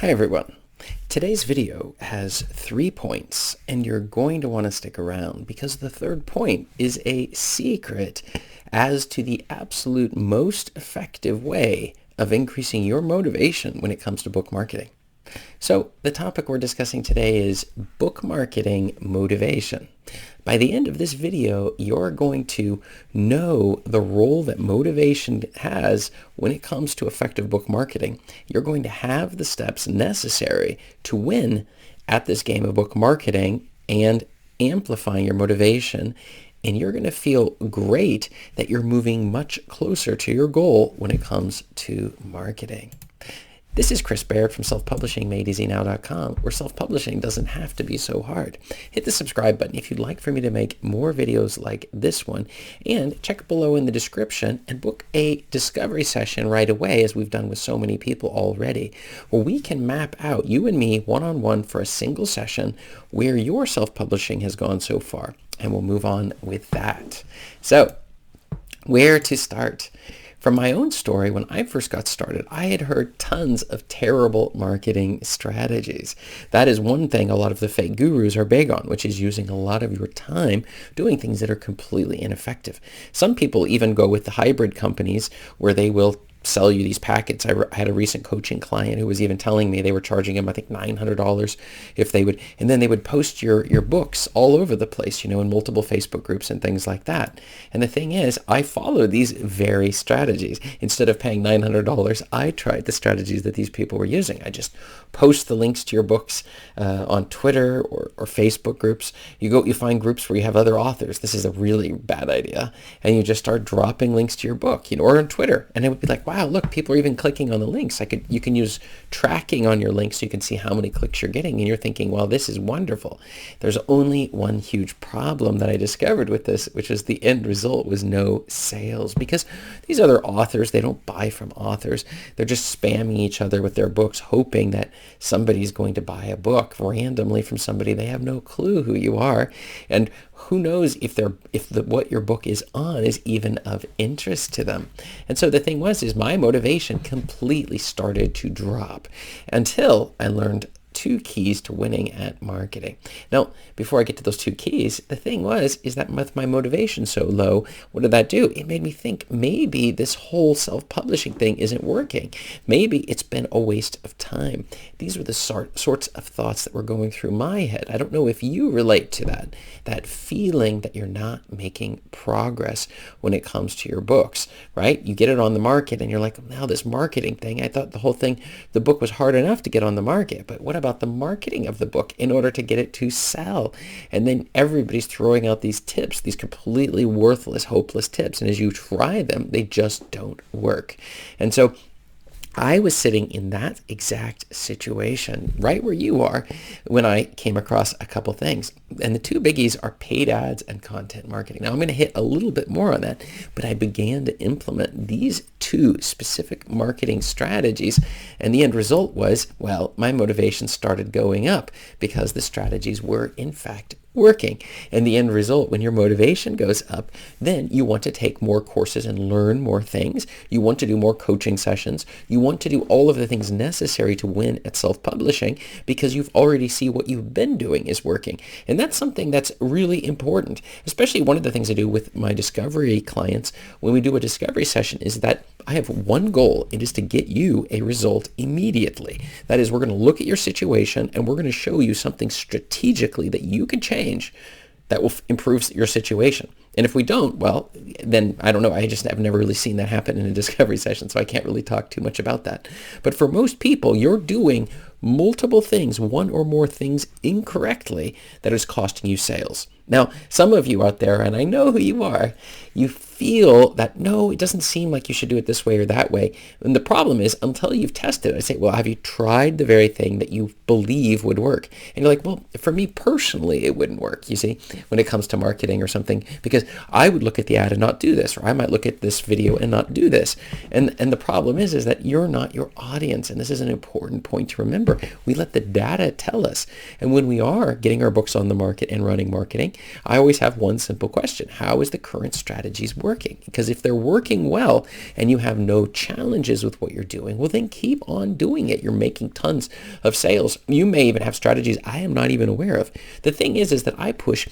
Hi everyone. Today's video has 3 points and you're going to want to stick around because the third point is a secret as to the absolute most effective way of increasing your motivation when it comes to book marketing. So the topic we're discussing today is book marketing motivation. By the end of this video, you're going to know the role that motivation has when it comes to effective book marketing. You're going to have the steps necessary to win at this game of book marketing and amplifying your motivation. And you're going to feel great that you're moving much closer to your goal when it comes to marketing. This is Chris Baird from selfpublishingmadeeasynow.com, where self-publishing doesn't have to be so hard. Hit the subscribe button if you'd like for me to make more videos like this one, and check below in the description and book a discovery session right away, as we've done with so many people already, where we can map out, you and me, one-on-one for a single session where your self-publishing has gone so far, and we'll move on with that. So, where to start? From my own story, when I first got started, I had heard tons of terrible marketing strategies. That is one thing a lot of the fake gurus are big on, which is using a lot of your time doing things that are completely ineffective. Some people even go with the hybrid companies where they will sell you these packets. I had a recent coaching client who was even telling me they were charging him, I think, $900 if they would, and then they would post your books all over the place, in multiple Facebook groups and things like that. And the thing is, I followed these very strategies. Instead of paying $900, I tried the strategies that these people were using. I just post the links to your books on Twitter or Facebook groups. You find groups where you have other authors. This is a really bad idea. And you just start dropping links to your book, or on Twitter. And it would be like, wow, look, people are even clicking on the links. You can use tracking on your links so you can see how many clicks you're getting, and you're thinking, well, this is wonderful. There's only one huge problem that I discovered with this, which is the end result was no sales, because these other authors, they don't buy from authors. They're just spamming each other with their books, hoping that somebody's going to buy a book randomly from somebody. They have no clue who you are, and who knows if what your book is on is even of interest to them. And so the thing is my motivation completely started to drop until I learned 2 keys to winning at marketing. Now, before I get to those 2 keys, the thing is that with my motivation so low, what did that do? It made me think maybe this whole self-publishing thing isn't working. Maybe it's been a waste of time. These were the sorts of thoughts that were going through my head. I don't know if you relate to that feeling that you're not making progress when it comes to your books, right? You get it on the market and you're like, now this marketing thing, I thought the book was hard enough to get on the market, but what about the marketing of the book in order to get it to sell? And then everybody's throwing out these tips, these completely worthless, hopeless tips. And as you try them, they just don't work. And so I was sitting in that exact situation, right where you are, when I came across a couple things. And the 2 biggies are paid ads and content marketing. Now, I'm going to hit a little bit more on that, but I began to implement these 2 specific marketing strategies, and the end result was, well, my motivation started going up because the strategies were, in fact, working. And the end result, when your motivation goes up, then you want to take more courses and learn more things. You want to do more coaching sessions. You want to do all of the things necessary to win at self-publishing because you've already seen what you've been doing is working. And that's something that's really important. Especially one of the things I do with my discovery clients when we do a discovery session is that I have one goal. It is to get you a result immediately. That is, we're going to look at your situation and we're going to show you something strategically that you can change that will improve your situation. And if we don't, well, then I don't know. I've never really seen that happen in a discovery session, so I can't really talk too much about that. But for most people, you're doing multiple things, one or more things incorrectly that is costing you sales. Now, some of you out there, and I know who you are, you feel that, no, it doesn't seem like you should do it this way or that way. And the problem is, until you've tested it, I say, well, have you tried the very thing that you believe would work? And you're like, well, for me personally, it wouldn't work, you see, when it comes to marketing or something, because I would look at the ad and not do this, or I might look at this video and not do this. And the problem is that you're not your audience. And this is an important point to remember. Remember, we let the data tell us. And when we are getting our books on the market and running marketing, I always have one simple question. How is the current strategies working? Because if they're working well and you have no challenges with what you're doing, well, then keep on doing it. You're making tons of sales. You may even have strategies I am not even aware of. The thing is that I push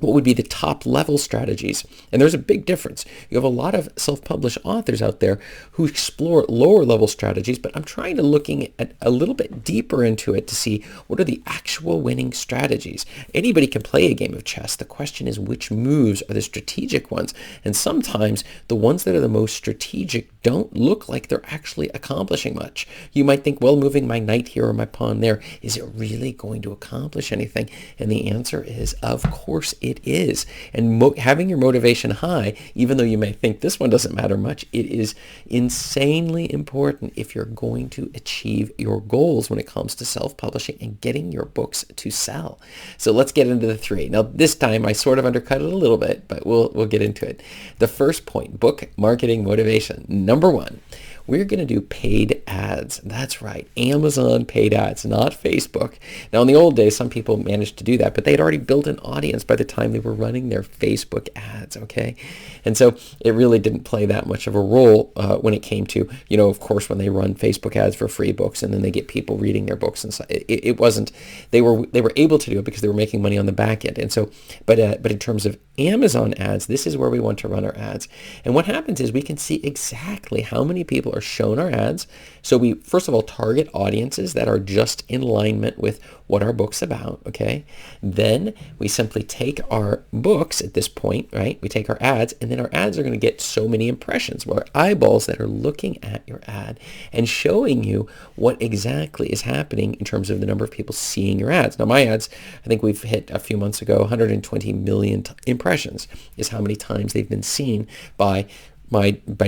what would be the top level strategies. And there's a big difference. You have a lot of self-published authors out there who explore lower level strategies, but I'm trying to looking at a little bit deeper into it to see what are the actual winning strategies. Anybody can play a game of chess. The question is which moves are the strategic ones. And sometimes the ones that are the most strategic don't look like they're actually accomplishing much. You might think, well, moving my knight here or my pawn there, is it really going to accomplish anything? And the answer is, of course it is. And having your motivation high, even though you may think this one doesn't matter much, it is insanely important if you're going to achieve your goals when it comes to self-publishing and getting your books to sell. So let's get into the three. Now, this time I sort of undercut it a little bit, but we'll get into it. The first point, book marketing motivation. Number one, we're going to do paid ads. That's right, Amazon paid ads, not Facebook. Now, in the old days, some people managed to do that, but they had already built an audience by the time they were running their Facebook ads, okay? And so it really didn't play that much of a role when it came to, of course, when they run Facebook ads for free books and then they get people reading their books. And so it wasn't, they were able to do it because they were making money on the back end. And so, but in terms of Amazon ads, this is where we want to run our ads. And what happens is we can see exactly how many people are shown our ads. So we, first of all, target audiences that are just in alignment with what our book's about, okay? Then we simply take our books at this point, right? We take our ads, and then our ads are going to get so many impressions, where eyeballs that are looking at your ad and showing you what exactly is happening in terms of the number of people seeing your ads. Now, my ads, I think we've hit a few months ago, 120 million impressions is how many times they've been seen by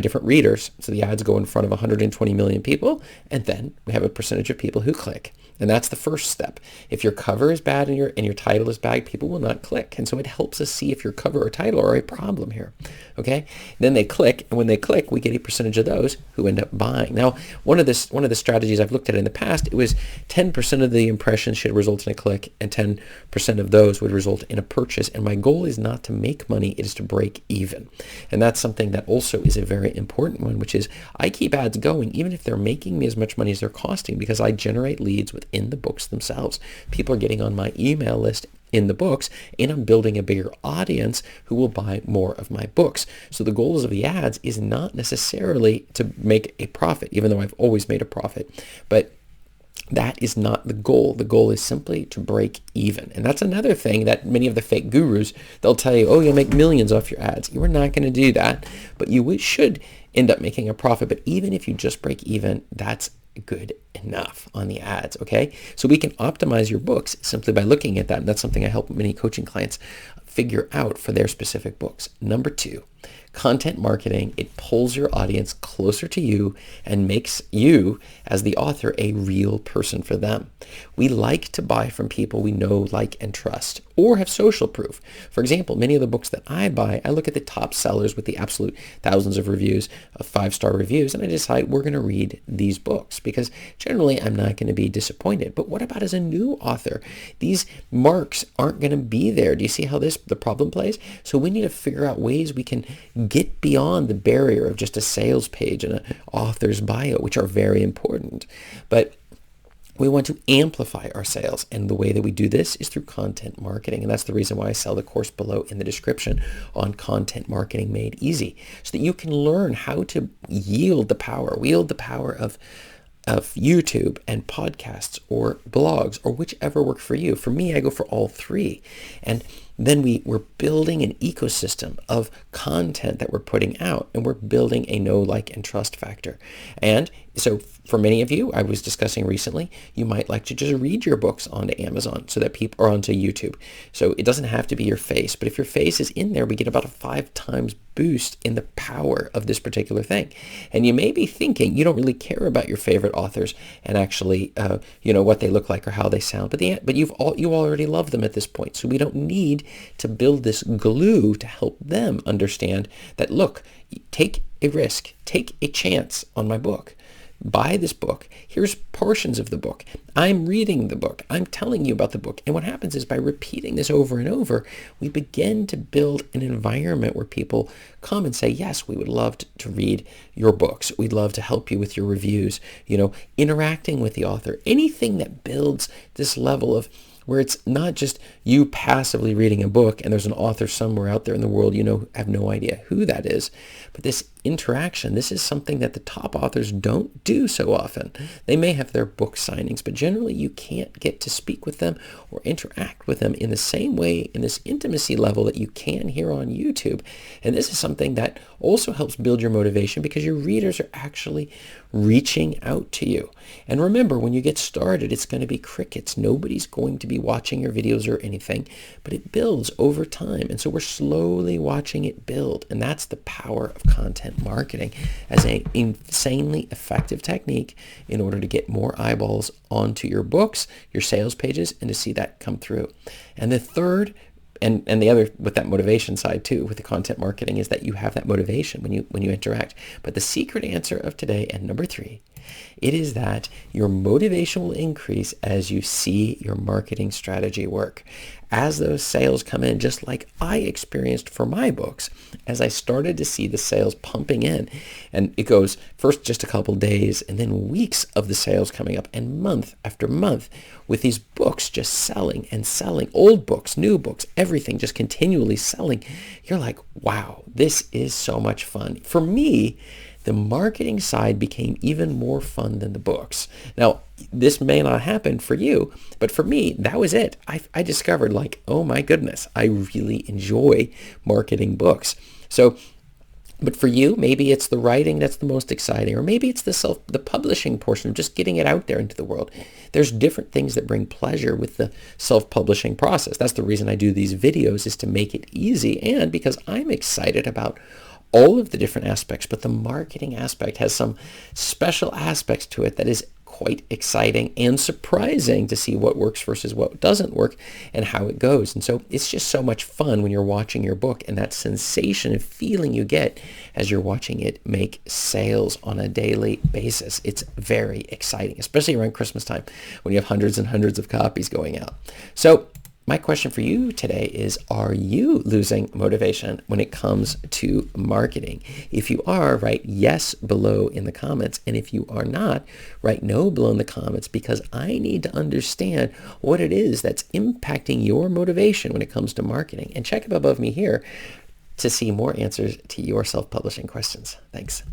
different readers. So the ads go in front of 120 million people, and then we have a percentage of people who click. And that's the first step. If your cover is bad and your title is bad, people will not click. And so it helps us see if your cover or title are a problem here. Okay? Then they click, and when they click, we get a percentage of those who end up buying. Now, one of the strategies I've looked at in the past, it was 10% of the impressions should result in a click, and 10% of those would result in a purchase. And my goal is not to make money, it is to break even. And that's something that also is a very important one, which is I keep ads going even if they're making me as much money as they're costing, because I generate leads within the books themselves. People are getting on my email list in the books, and I'm building a bigger audience who will buy more of my books. So the goals of the ads is not necessarily to make a profit, even though I've always made a profit, but that is not the goal. The goal is simply to break even. And that's another thing that many of the fake gurus, they'll tell you, oh, you'll make millions off your ads. You are not going to do that, but you should end up making a profit. But even if you just break even, that's good enough on the ads, okay? So we can optimize your books simply by looking at that. And that's something I help many coaching clients figure out for their specific books. Number two, content marketing. It pulls your audience closer to you and makes you, as the author, a real person for them. We like to buy from people we know, like, and trust, or have social proof. For example, many of the books that I buy, I look at the top sellers with the absolute thousands of reviews, of 5-star reviews, and I decide we're going to read these books because generally I'm not going to be disappointed. But what about as a new author? These marks aren't going to be there. Do you see how the problem plays? So we need to figure out ways we can get beyond the barrier of just a sales page and an author's bio, which are very important. But we want to amplify our sales, and the way that we do this is through content marketing. And that's the reason why I sell the course below in the description on content marketing made easy, so that you can learn how to wield the power of YouTube and podcasts or blogs or whichever work for you. For me, I go for all three. And then we're building an ecosystem of content that we're putting out, and we're building a know, like, and trust factor. And so for many of you, I was discussing recently, you might like to just read your books onto Amazon so that people are onto YouTube. So it doesn't have to be your face, but if your face is in there, we get about a 5 times boost in the power of this particular thing. And you may be thinking you don't really care about your favorite authors and actually, what they look like or how they sound, but you already love them at this point. So we don't need to build this glue to help them understand that, look, take a risk, take a chance on my book. buy this book. Here's portions of the book. I'm reading the book. I'm telling you about the book. And what happens is by repeating this over and over, we begin to build an environment where people come and say, yes, we would love to read your books. We'd love to help you with your reviews, interacting with the author, anything that builds this level of where it's not just you passively reading a book and there's an author somewhere out there in the world have no idea who that is. But this interaction, this is something that the top authors don't do so often. They may have their book signings, but generally you can't get to speak with them or interact with them in the same way, in this intimacy level that you can here on YouTube. And this is something that also helps build your motivation because your readers are actually reaching out to you. And remember, when you get started, it's going to be crickets. Nobody's going to be watching your videos or anything, but it builds over time. And so we're slowly watching it build. And that's the power of content marketing as an insanely effective technique in order to get more eyeballs onto your books, your sales pages, and to see that come through. And the third, and the other with that motivation side too, with the content marketing, is that you have that motivation when you interact. But the secret answer of today, and number 3, it is that your motivation will increase as you see your marketing strategy work. As those sales come in, just like I experienced for my books, as I started to see the sales pumping in, and it goes first just a couple days and then weeks of the sales coming up and month after month with these books just selling and selling, old books, new books, everything just continually selling. You're like, wow, this is so much fun. For me, the marketing side became even more fun than the books. Now, this may not happen for you, but for me, that was it. I discovered oh my goodness, I really enjoy marketing books. So, but for you, maybe it's the writing that's the most exciting, or maybe it's the publishing portion of just getting it out there into the world. There's different things that bring pleasure with the self-publishing process. That's the reason I do these videos, is to make it easy, and because I'm excited about all of the different aspects, but the marketing aspect has some special aspects to it that is quite exciting and surprising to see what works versus what doesn't work and how it goes. And so it's just so much fun when you're watching your book and that sensation and feeling you get as you're watching it make sales on a daily basis. It's very exciting, especially around Christmas time when you have hundreds and hundreds of copies going out. So my question for you today is, are you losing motivation when it comes to marketing? If you are, write yes below in the comments. And if you are not, write no below in the comments, because I need to understand what it is that's impacting your motivation when it comes to marketing. And check up above me here to see more answers to your self-publishing questions. Thanks.